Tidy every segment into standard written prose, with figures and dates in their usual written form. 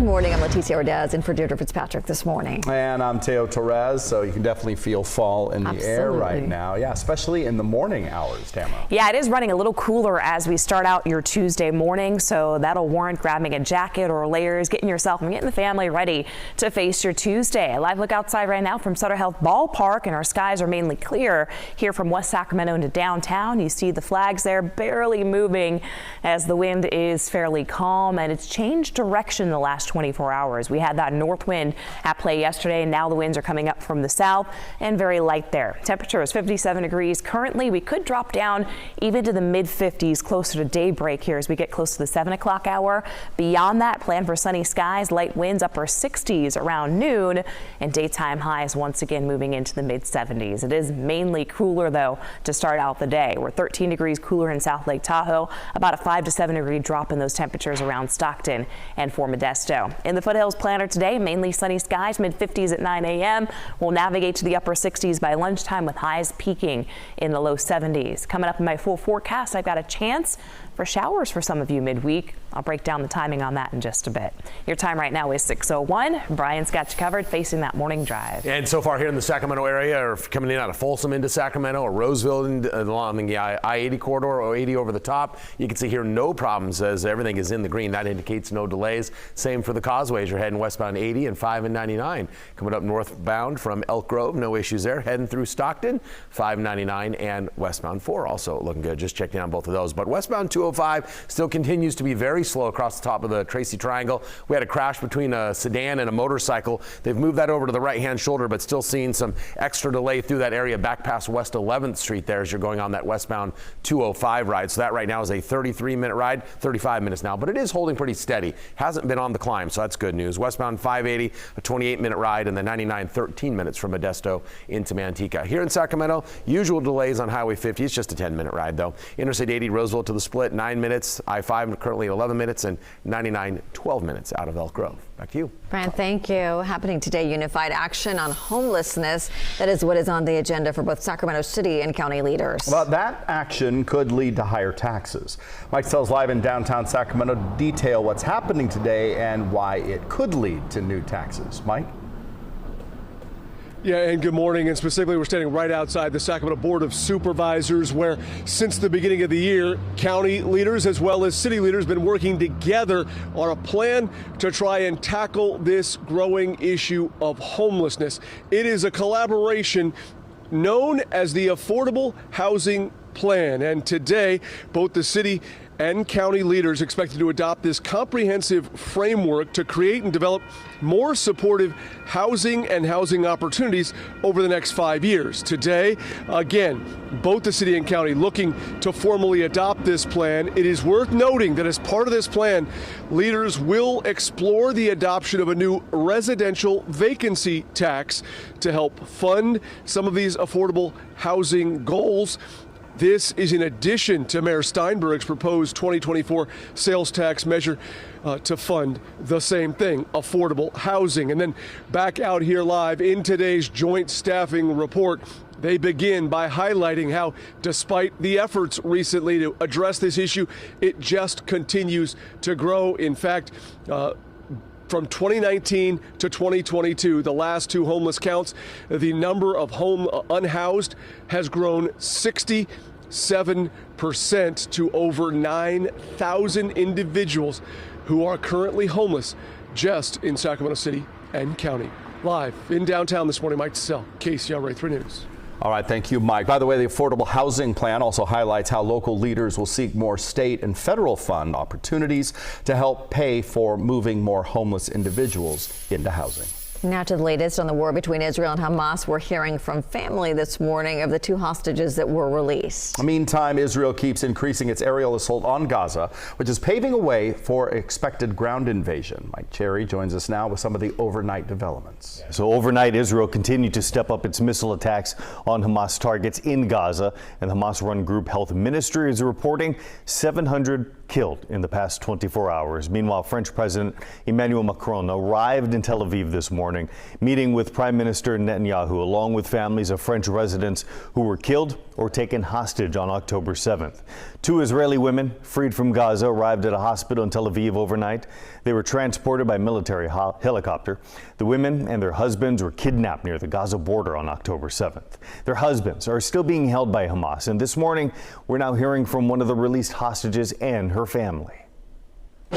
morning. I'm Leticia Ordaz in for Deirdre Fitzpatrick this morning. And I'm Teo Torres, so you can definitely feel fall in the air right now. Yeah, especially in the morning hours, Tamara. Yeah, it is running a little cooler as we start out your Tuesday morning, so that'll warrant grabbing a jacket or layers, getting yourself and getting the family ready to face your Tuesday. A live look outside right now from Sutter Health Ballpark, and our skies are mainly clear here from West Sacramento into downtown. You see the flags there barely moving as the wind is fairly calm, and it's changed direction the last 24 hours. We had that north wind at play yesterday, and now the winds are coming up from the south and very light there. Temperature is 57 degrees. Currently, we could drop down even to the mid 50s closer to daybreak here as we get close to the 7 o'clock hour. Beyond that, plan for sunny skies, light winds, upper 60s around noon, and daytime highs once again moving into the mid 70s. It is mainly cooler though to start out the day. We're 13 degrees cooler in South Lake Tahoe, about a 5 to 7 degree drop in those temperatures around Stockton and Fort Modesto. In the Foothills planner today, mainly sunny skies, mid 50s at 9 a.m. We'll navigate to the upper 60s by lunchtime with highs peaking in the low 70s. Coming up in my full forecast, I've got a chance for showers for some of you midweek. I'll break down the timing on that in just a bit. Your time right now is 6:01. Brian's got you covered facing that morning drive. And so far here in the Sacramento area, or coming in out of Folsom into Sacramento or Roseville along the I-80 corridor or 80 over the top, you can see here no problems as everything is in the green. That indicates no delays. Same for the causeways. You're heading westbound 80 and 5 and 99. Coming up northbound from Elk Grove, no issues there. Heading through Stockton, 599 and westbound 4 also looking good. Just checking on both of those. But westbound 205 still continues to be very slow across the top of the Tracy Triangle. We had a crash between a sedan and a motorcycle. They've moved that over to the right-hand shoulder, but still seeing some extra delay through that area back past West 11th Street there as you're going on that westbound 205 ride. So that right now is a 33-minute ride, 35 minutes now, but it is holding pretty steady. Hasn't been on the climb, so that's good news. Westbound 580, a 28-minute ride, and the 99, 13 minutes from Modesto into Manteca. Here in Sacramento, usual delays on Highway 50. It's just a 10-minute ride, though. Interstate 80, Roseville to the split, 9 minutes. I-5 currently at 11 minutes, and 99, 12 minutes out of Elk Grove. Back to you. Brian, thank you. Happening today, unified action on homelessness. That is what is on the agenda for both Sacramento City and county leaders. Well, that action could lead to higher taxes. Mike Sells live in downtown Sacramento to detail what's happening today and why it could lead to new taxes. Mike? Yeah, and good morning. And specifically, we're standing right outside the Sacramento Board of Supervisors, where since the beginning of the year, county leaders as well as city leaders have been working together on a plan to try and tackle this growing issue of homelessness. It is a collaboration known as the Affordable Housing Plan. And today, both the city and county leaders expected to adopt this comprehensive framework to create and develop more supportive housing and housing opportunities over the next 5 years. Today, again, both the city and county looking to formally adopt this plan. It is worth noting that as part of this plan, leaders will explore the adoption of a new residential vacancy tax to help fund some of these affordable housing goals. This is in addition to Mayor Steinberg's proposed 2024 sales tax measure to fund the same thing, affordable housing. And then back out here live in today's joint staffing report, they begin by highlighting how, despite the efforts recently to address this issue, it just continues to grow. In fact, from 2019 to 2022, the last two homeless counts, the number of unhoused has grown 67% to over 9,000 individuals who are currently homeless just in Sacramento City and County. Live in downtown this morning, Mike Tissell, KCRA 3 News. All right, thank you, Mike. By the way, the Affordable Housing Plan also highlights how local leaders will seek more state and federal fund opportunities to help pay for moving more homeless individuals into housing. Now to the latest on the war between Israel and Hamas. We're hearing from family this morning of the 2 hostages that were released. Meantime, Israel keeps increasing its aerial assault on Gaza, which is paving a way for expected ground invasion. Mike Cherry joins us now with some of the overnight developments. So overnight, Israel continued to step up its missile attacks on Hamas targets in Gaza, and the Hamas-run group Health Ministry is reporting 700 killed in the past 24 hours. Meanwhile, French President Emmanuel Macron arrived in Tel Aviv this morning, meeting with Prime Minister Netanyahu, along with families of French residents who were killed or taken hostage on October 7th. 2 Israeli women freed from Gaza arrived at a hospital in Tel Aviv overnight. They were transported by military helicopter. The women and their husbands were kidnapped near the Gaza border on October 7th. Their husbands are still being held by Hamas, and this morning we're now hearing from one of the released hostages and her family.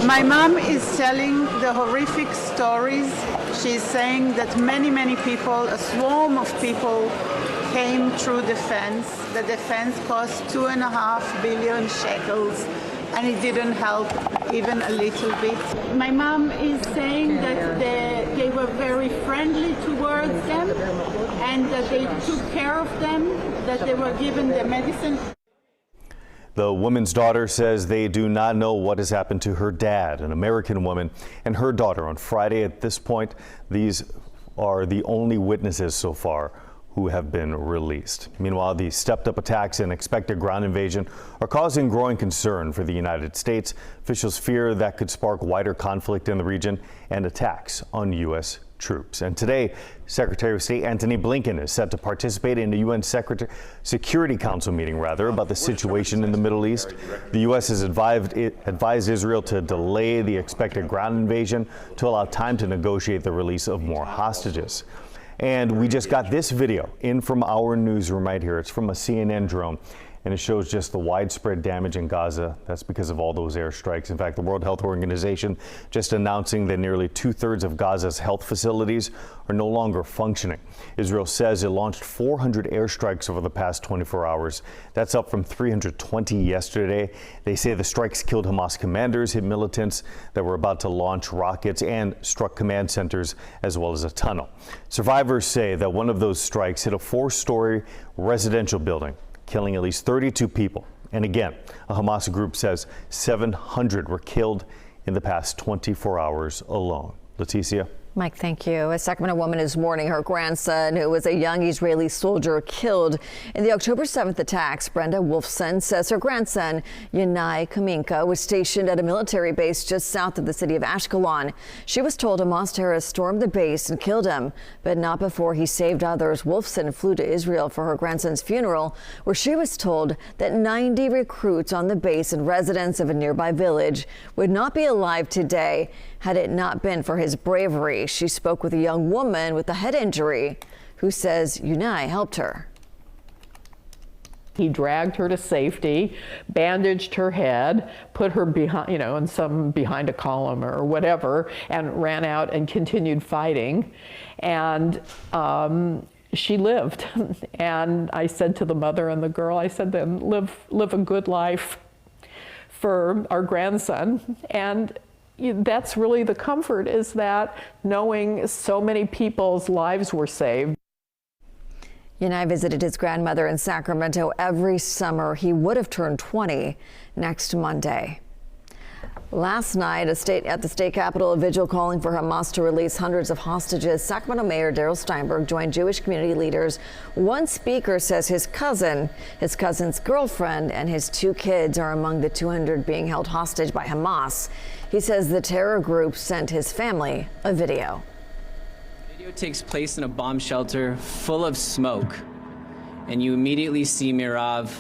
My mom is telling the horrific stories. She's saying that many people, a swarm of people, came through the fence. The defense cost 2.5 billion shekels, and it didn't help even a little bit. My mom is saying that they were very friendly towards them, and that they took care of them, that they were given the medicine. The woman's daughter says they do not know what has happened to her dad, an American woman, and her daughter on Friday. At this point, these are the only witnesses so far who have been released. Meanwhile, the stepped-up attacks and expected ground invasion are causing growing concern for the United States. Officials fear that could spark wider conflict in the region and attacks on U.S. troops. And today, Secretary of State Antony Blinken is set to participate in the UN Security Council meeting, about the situation in the Middle East. The U.S. has advised Israel to delay the expected ground invasion to allow time to negotiate the release of more hostages. And we just got this video in from our newsroom right here. It's from a CNN drone, and it shows just the widespread damage in Gaza. That's because of all those airstrikes. In fact, the World Health Organization just announcing that nearly 2/3 of Gaza's health facilities are no longer functioning. Israel says it launched 400 airstrikes over the past 24 hours. That's up from 320 yesterday. They say the strikes killed Hamas commanders, hit militants that were about to launch rockets, and struck command centers as well as a tunnel. Survivors say that one of those strikes hit a 4-story residential building, killing at least 32 people. And again, a Hamas group says 700 were killed in the past 24 hours alone. Leticia. Mike, thank you. A Sacramento woman is mourning her grandson, who was a young Israeli soldier killed in the October 7th attacks. Brenda Wolfson says her grandson, Yanai Kaminka, was stationed at a military base just south of the city of Ashkelon. She was told Hamas terrorists stormed the base and killed him, but not before he saved others. Wolfson flew to Israel for her grandson's funeral, where she was told that 90 recruits on the base and residents of a nearby village would not be alive today had it not been for his bravery. She spoke with a young woman with a head injury who says Yanai helped her. He dragged her to safety, bandaged her head, put her behind, behind a column or whatever, and ran out and continued fighting. And she lived. And I said to the mother and the girl, I said, then live a good life for our grandson. And that's really the comfort, is that knowing so many people's lives were saved. Yanai visited his grandmother in Sacramento every summer. He would have turned 20 next Monday. Last night, at the state capitol, a vigil calling for Hamas to release hundreds of hostages. Sacramento Mayor Darrell Steinberg joined Jewish community leaders. One speaker says his cousin's girlfriend, and his 2 kids are among the 200 being held hostage by Hamas. He says the terror group sent his family a video. The video takes place in a bomb shelter full of smoke, and you immediately see Mirav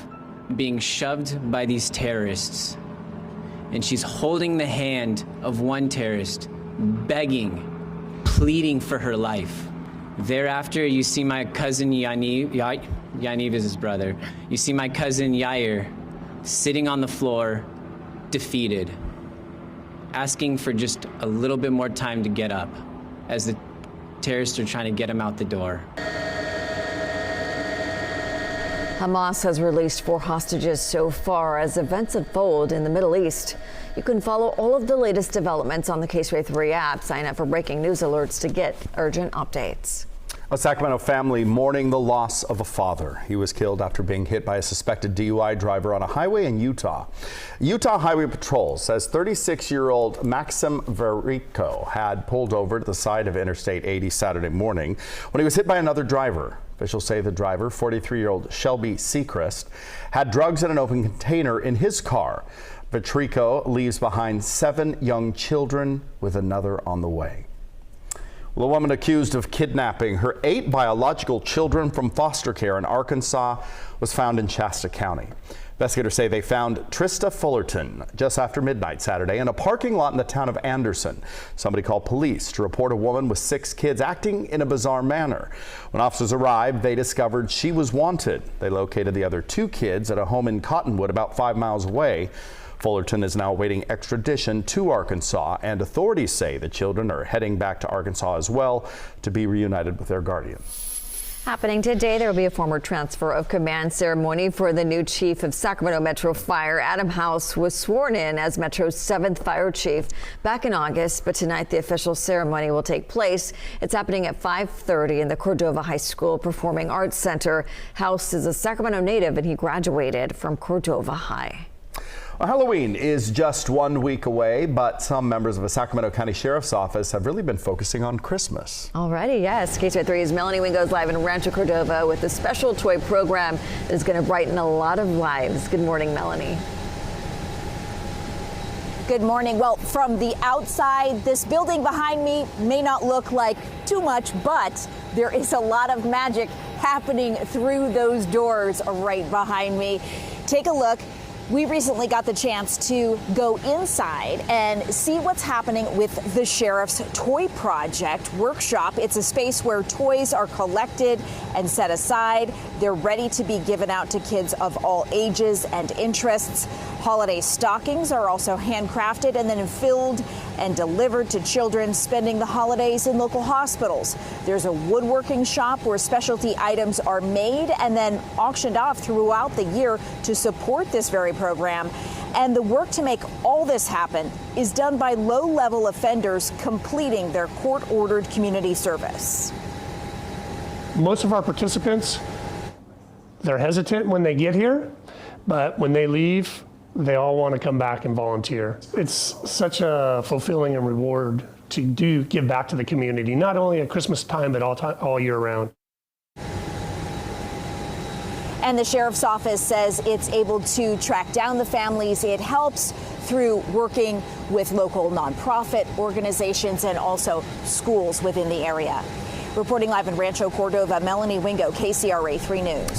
being shoved by these terrorists. And she's holding the hand of one terrorist, begging, pleading for her life. Thereafter, you see my cousin Yaniv is his brother. You see my cousin Yair sitting on the floor, defeated, asking for just a little bit more time to get up as the terrorists are trying to get him out the door. Hamas has released 4 hostages so far as events unfold in the Middle East. You can follow all of the latest developments on the Caseway 3 app. Sign up for breaking news alerts to get urgent updates. A Sacramento family mourning the loss of a father. He was killed after being hit by a suspected DUI driver on a highway in Utah. Utah Highway Patrol says 36-year-old Maxim Verico had pulled over to the side of Interstate 80 Saturday morning when he was hit by another driver. Officials say the driver, 43-year-old Shelby Sechrist, had drugs in an open container in his car. Vetrico leaves behind 7 young children with another on the way. Well, a woman accused of kidnapping her 8 biological children from foster care in Arkansas was found in Shasta County. Investigators say they found Trista Fullerton just after midnight Saturday in a parking lot in the town of Anderson. Somebody called police to report a woman with 6 kids acting in a bizarre manner. When officers arrived, they discovered she was wanted. They located the other 2 kids at a home in Cottonwood about 5 miles away. Fullerton is now awaiting extradition to Arkansas, and authorities say the children are heading back to Arkansas as well to be reunited with their guardians. Happening today, there will be a formal transfer of command ceremony for the new chief of Sacramento Metro Fire. Adam House was sworn in as Metro's 7th fire chief back in August, but tonight the official ceremony will take place. It's happening at 5:30 in the Cordova High School Performing Arts Center. House is a Sacramento native and he graduated from Cordova High. Well, Halloween is just 1 week away, but some members of the Sacramento County Sheriff's Office have really been focusing on Christmas. Already, yes. KCRA3's Melanie Wingo is live in Rancho Cordova with a special toy program that is going to brighten a lot of lives. Good morning, Melanie. Good morning. Well, from the outside, this building behind me may not look like too much, but there is a lot of magic happening through those doors right behind me. Take a look. We recently got the chance to go inside and see what's happening with the Sheriff's Toy Project Workshop. It's a space where toys are collected and set aside. They're ready to be given out to kids of all ages and interests. Holiday stockings are also handcrafted and then filled and delivered to children spending the holidays in local hospitals. There's a woodworking shop where specialty items are made and then auctioned off throughout the year to support this very program. And the work to make all this happen is done by low-level offenders completing their court-ordered community service. Most of our participants, they're hesitant when they get here, but when they leave, they all want to come back and volunteer. It's such a fulfilling and reward to give back to the community, not only at Christmas time, but all year round. And the Sheriff's Office says it's able to track down the families it helps through working with local nonprofit organizations and also schools within the area. Reporting live in Rancho Cordova, Melanie Wingo, KCRA 3 News.